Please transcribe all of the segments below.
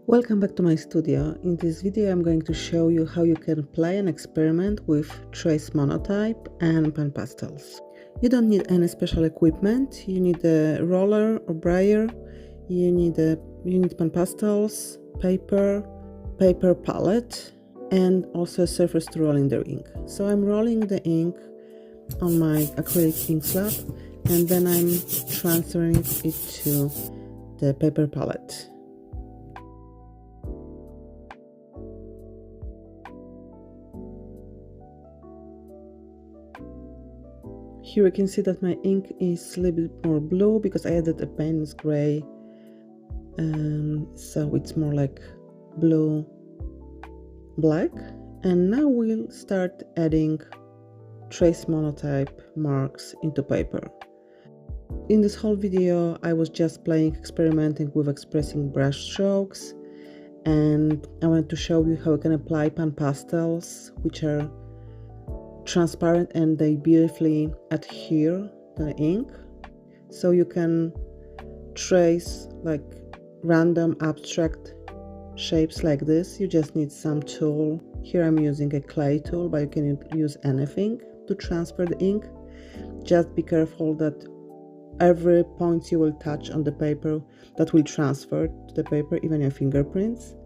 Welcome back to my studio. In this video I'm going to show you how you can play and experiment with trace Monotype and PanPastels. You don't need any special equipment. You need a roller or brayer, you need PanPastels, paper palette, and also a surface to roll in the ink. So I'm rolling the ink on my acrylic ink slab and then I'm transferring it to the paper palette. Here you can see that my ink is a little bit more blue because I added a Payne's gray, so it's more like blue black. And now we'll start adding trace Monotype marks into paper. In this whole video I was just experimenting with expressing brush strokes, and I wanted to show you how you can apply PanPastels, which are transparent and they beautifully adhere to the ink, so you can trace like random abstract shapes like this. You just need some tool. Here I'm using a clay tool, but you can use anything to transfer the ink. Just be careful that every point you will touch on the paper that will transfer to the paper, even your fingerprints.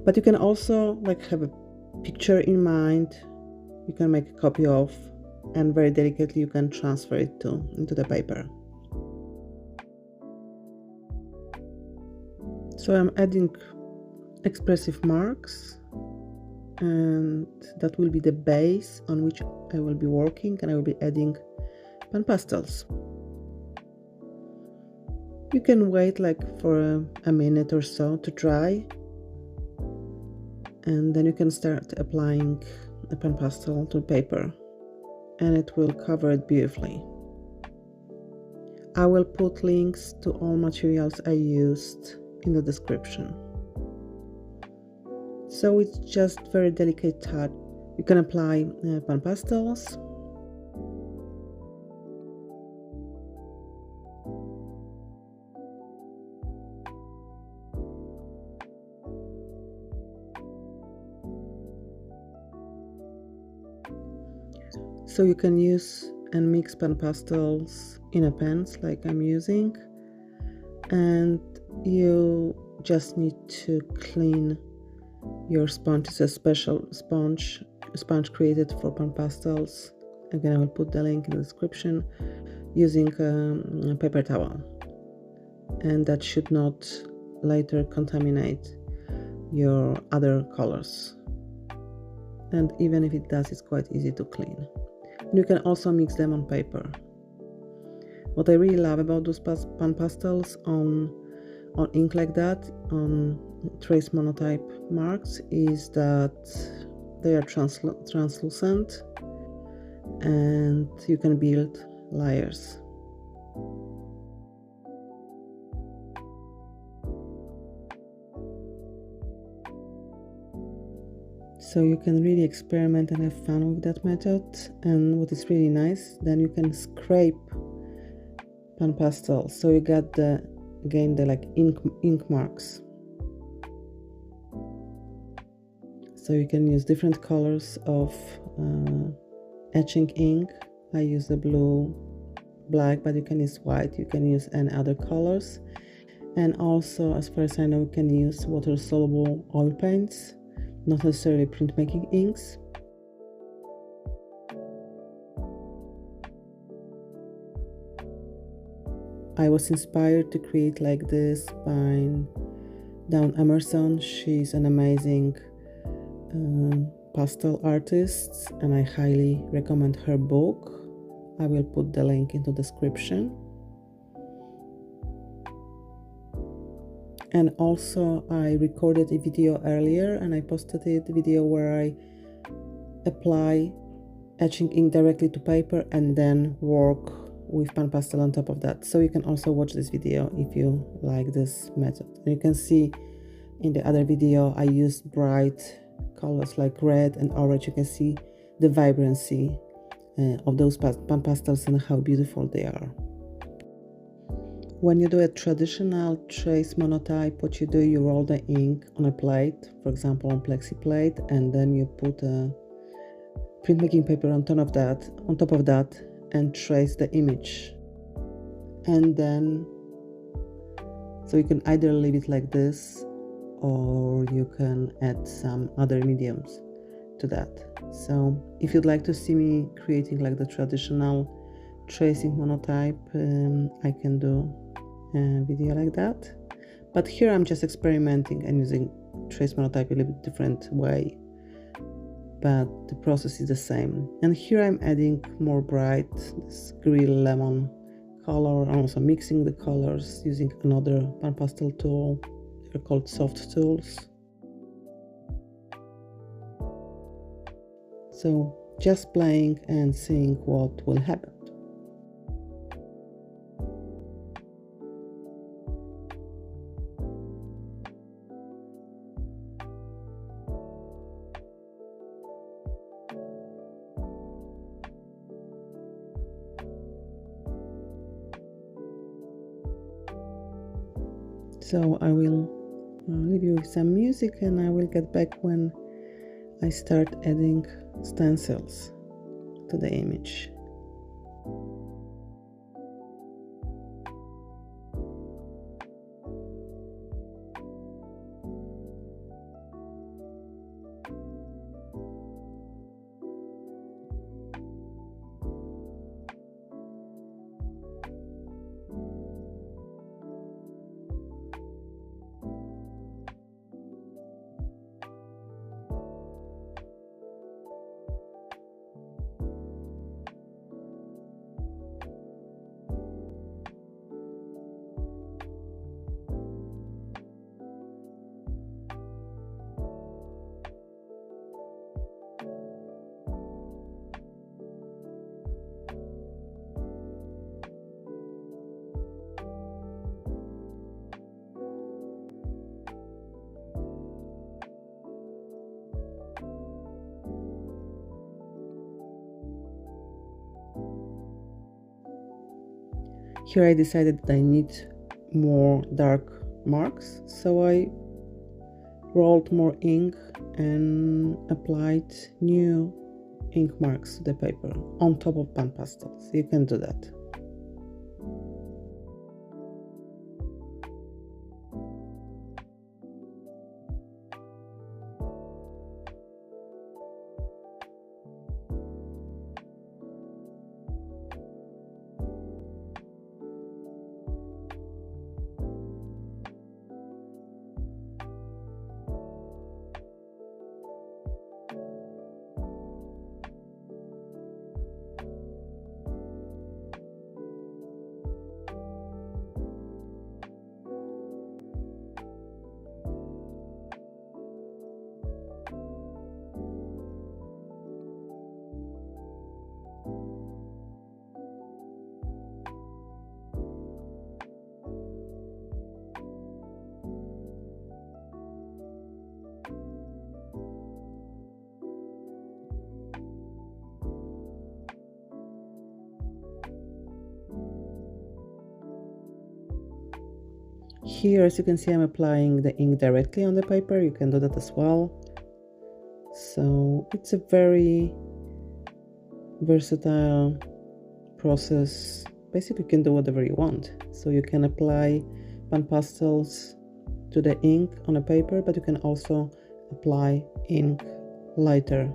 But you can also have a picture in mind you can make a copy of, and very delicately you can transfer it into the paper. So I'm adding expressive marks, and that will be the base on which I will be working, and I will be adding PanPastels. You can wait for a minute or so to dry, and then you can start applying a PanPastel to paper, and it will cover it beautifully. I will put links to all materials I used in the description. So it's just very delicate touch. You can apply PanPastels, so you can use and mix PanPastels in a pens like I'm using, and you just need to clean your sponge. It's a special sponge created for PanPastels. Again, I will put the link in the description, using a paper towel, and that should not later contaminate your other colors, and even if it does, it's quite easy to clean. You can also mix them on paper. What I really love about those PanPastels on ink like that, on trace Monotype marks, is that they are translucent and you can build layers. So you can really experiment and have fun with that method. And what is really nice, then you can scrape PanPastel, so you get the ink marks. So you can use different colors of etching ink. I use the blue, black, but you can use white, you can use any other colors. And also, as far as I know, you can use water-soluble oil paints, not necessarily printmaking inks. I was inspired to create like this by Dawn Emerson. She's an amazing pastel artist, and I highly recommend her book. I will put the link into the description. And also I recorded a video earlier and I posted it, video where I apply etching ink directly to paper and then work with PanPastel on top of that. So you can also watch this video if you like this method. And you can see in the other video I used bright colors like red and orange. You can see the vibrancy of those PanPastels and how beautiful they are. When you do a traditional trace monotype, what you do, you roll the ink on a plate, for example on plexi plate, and then you put a printmaking paper on top of that, and trace the image. And then, so you can either leave it like this, or you can add some other mediums to that. So if you'd like to see me creating like the traditional tracing monotype, I can do a video like that. But here I'm just experimenting and using trace monotype a little bit different way, but the process is the same. And here I'm adding more bright, this green lemon color. I'm also mixing the colors using another PanPastel tool. They're called soft tools. So just playing and seeing what will happen. So I will leave you with some music, and I will get back when I start adding stencils to the image. Here I decided that I need more dark marks, so I rolled more ink and applied new ink marks to the paper on top of PanPastels. You can do that. Here, as you can see, I'm applying the ink directly on the paper. You can do that as well. So it's a very versatile process. Basically, you can do whatever you want. So you can apply PanPastels to the ink on a paper, but you can also apply ink lighter.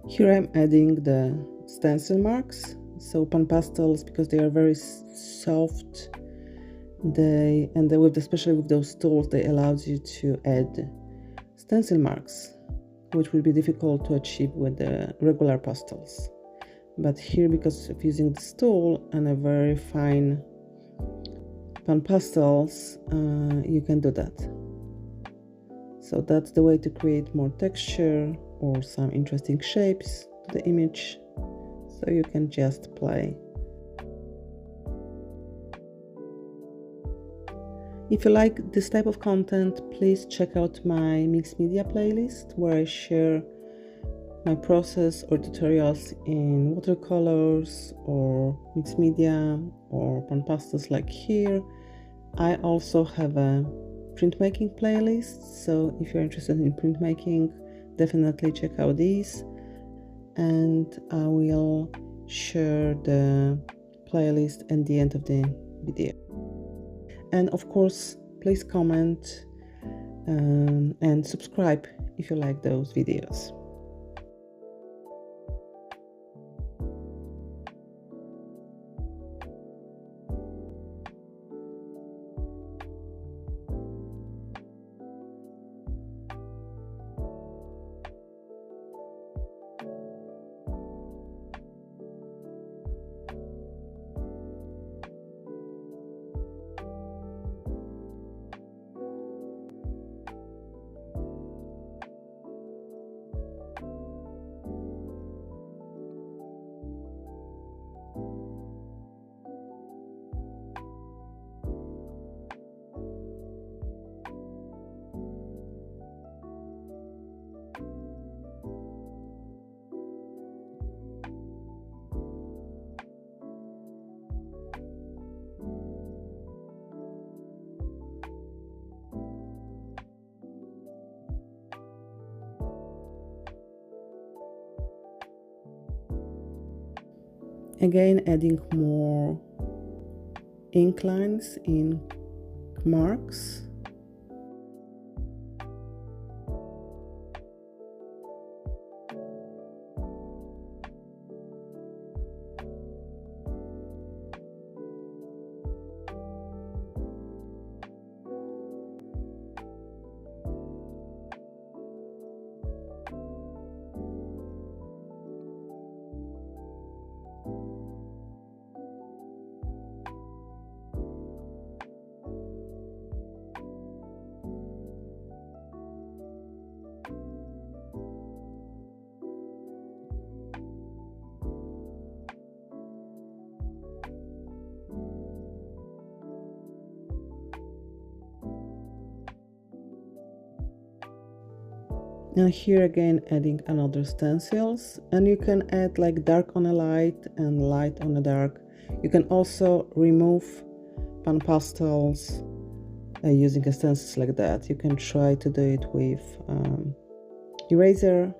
Here I'm adding the stencil marks. So PanPastels, because they are very soft, especially with those tools, they allows you to add stencil marks, which will be difficult to achieve with the regular pastels. But here, because of using this tool and a very fine PanPastels, you can do that. So that's the way to create more texture or some interesting shapes to the image, so you can just play. If you like this type of content, please check out my mixed media playlist, where I share my process or tutorials in watercolors or mixed media or PanPastels like here. I also have a printmaking playlist, so if you're interested in printmaking, definitely check out these, and I will share the playlist at the end of the video. And of course, please comment and subscribe if you like those videos. Again, adding more ink lines in marks. And here again, adding another stencils, and you can add like dark on a light and light on a dark. You can also remove PanPastels using a stencils like that. You can try to do it with eraser.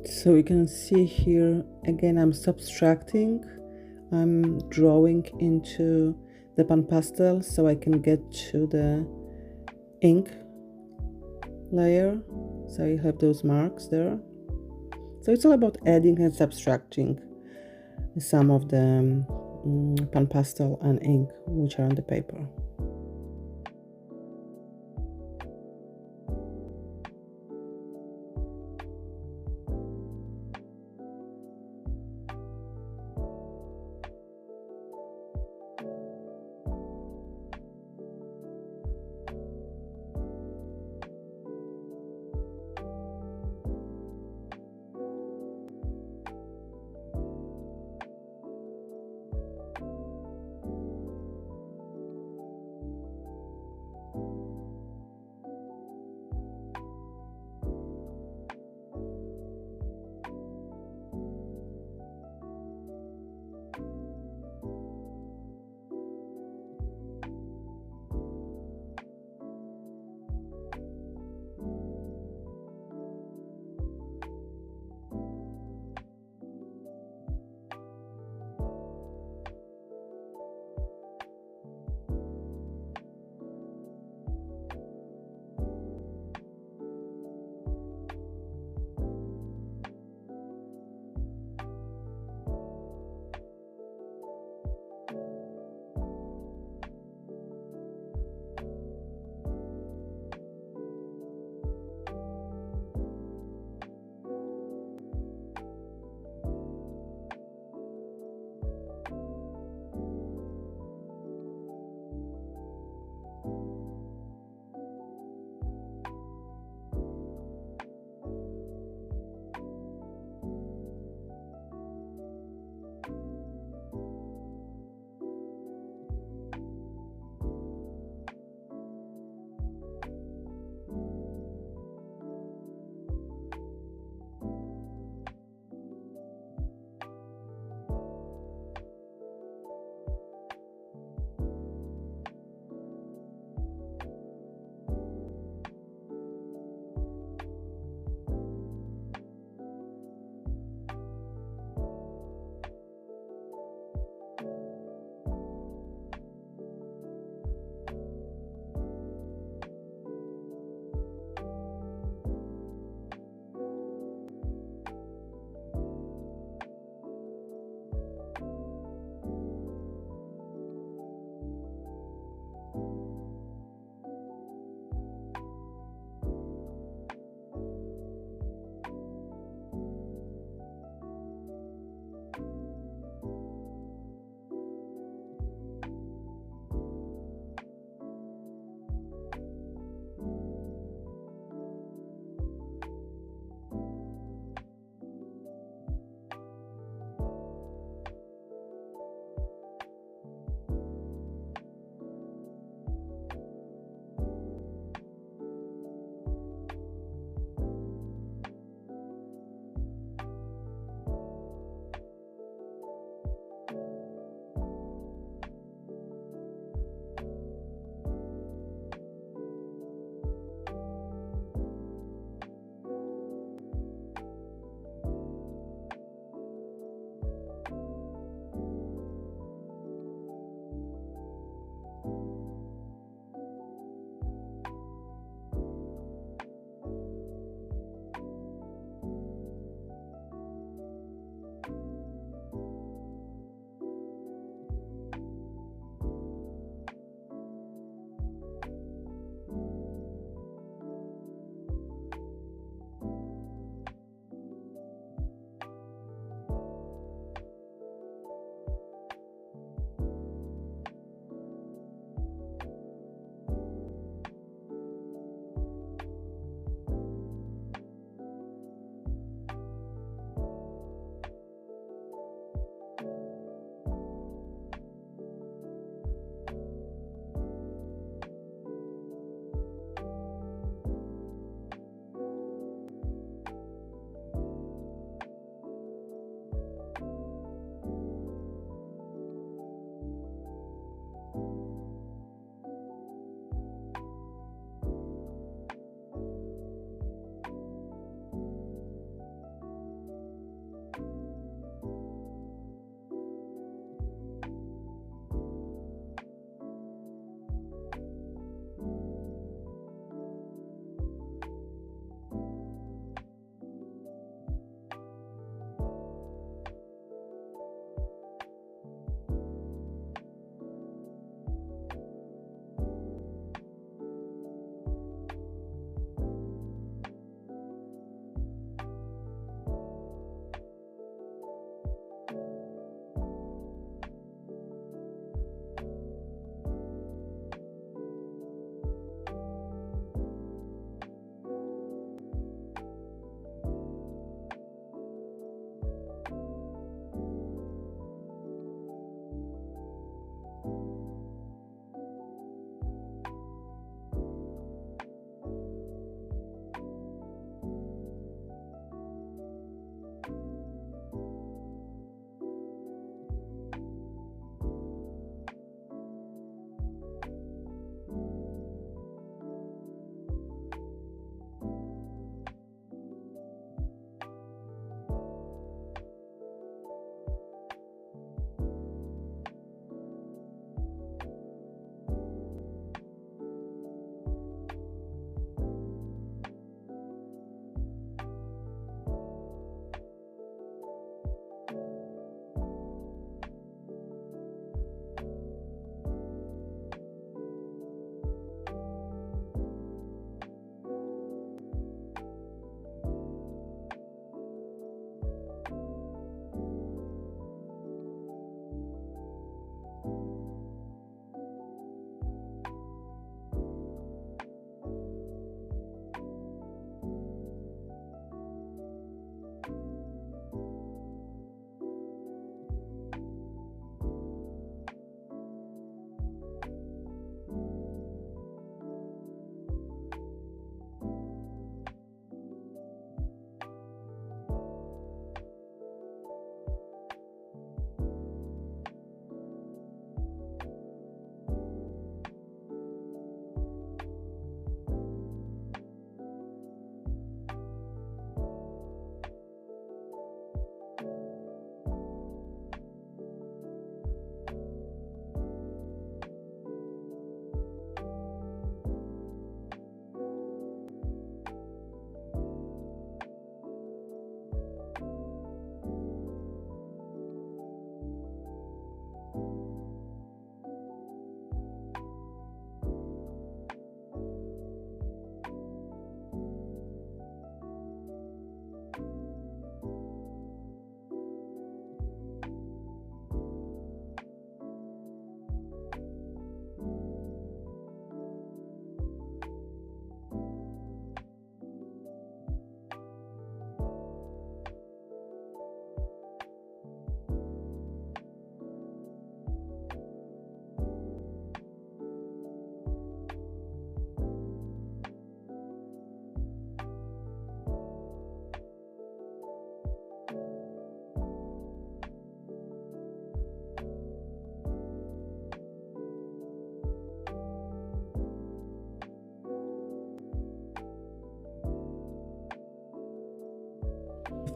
So you can see here again I'm subtracting, I'm drawing into the PanPastel so I can get to the ink layer. So you have those marks there. So it's all about adding and subtracting some of the PanPastel and ink which are on the paper.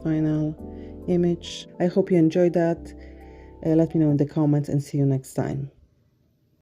final image. I hope you enjoyed that. Let me know in the comments and see you next time.